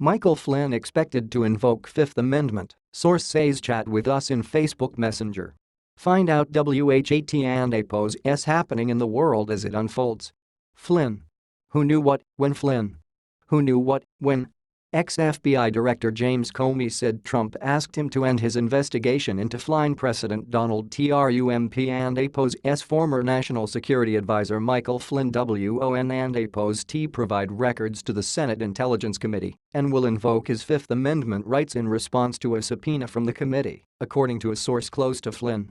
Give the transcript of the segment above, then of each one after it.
Michael Flynn expected to invoke Fifth Amendment, source says chat with us in Facebook Messenger. Find out WHAT and APO's happening in the world as it unfolds. Flynn. Who knew what, when Flynn? Who knew what, when? Ex-FBI Director James Comey said Trump asked him to end his investigation into Flynn President Donald Trump and APO's former National Security Advisor Michael Flynn WON and APO's provide records to the Senate Intelligence Committee and will invoke his Fifth Amendment rights in response to a subpoena from the committee, according to a source close to Flynn.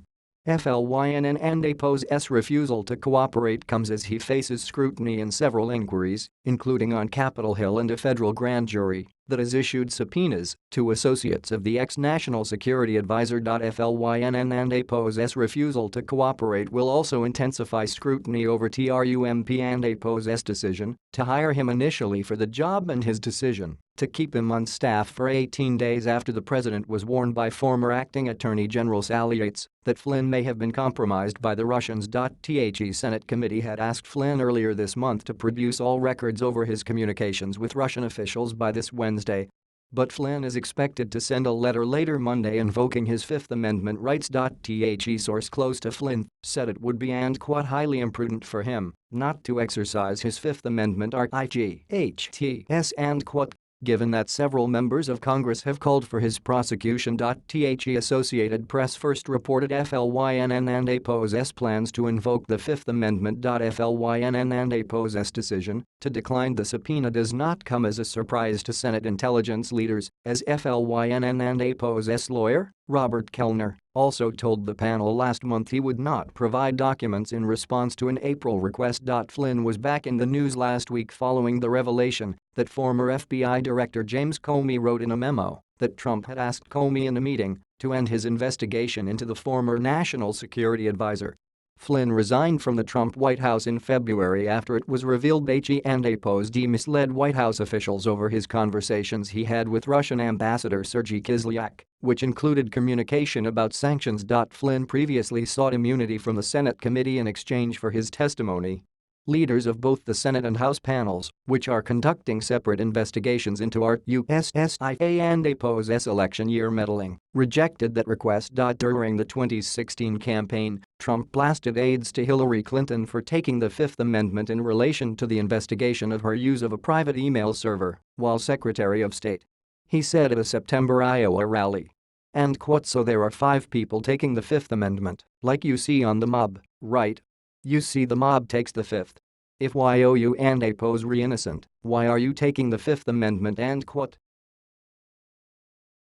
Flynn and APO's refusal to cooperate comes as he faces scrutiny in several inquiries, including on Capitol Hill and a federal grand jury that has issued subpoenas to associates of the ex-National Security Advisor. Flynn and APO's refusal to cooperate will also intensify scrutiny over Trump and APO's decision to hire him initially for the job and his decision to keep him on staff for 18 days after the president was warned by former acting Attorney General Sally Yates that Flynn may have been compromised by the Russians. The Senate committee had asked Flynn earlier this month to produce all records over his communications with Russian officials by this Wednesday. But Flynn is expected to send a letter later Monday invoking his Fifth Amendment rights. The source close to Flynn said it would be and quite highly imprudent for him not to exercise his Fifth Amendment rights and quote, given that several members of Congress have called for his prosecution. The Associated Press first reported Flynn and APO's plans to invoke the Fifth Amendment. Flynn and APO's decision to decline the subpoena does not come as a surprise to Senate intelligence leaders, as Flynn and APO's lawyer, Robert Kellner, also told the panel last month he would not provide documents in response to an April request. Flynn was back in the news last week following the revelation that former FBI Director James Comey wrote in a memo that Trump had asked Comey in a meeting to end his investigation into the former National Security Advisor. Flynn resigned from the Trump White House in February after it was revealed he and APO's misled White House officials over his conversations he had with Russian Ambassador Sergei Kislyak, which included communication about sanctions. Flynn previously sought immunity from the Senate committee in exchange for his testimony. Leaders of both the Senate and House panels, which are conducting separate investigations into RUSSIA and APO's election year meddling, rejected that request. During the 2016 campaign, Trump blasted aides to Hillary Clinton for taking the Fifth Amendment in relation to the investigation of her use of a private email server while Secretary of State. He said at a September Iowa rally. And quote, so there are 5 people taking the Fifth Amendment, like you see on the mob, right? You see the mob takes the Fifth. If YOU and APO's re-innocent, why are you taking the Fifth Amendment? End quote.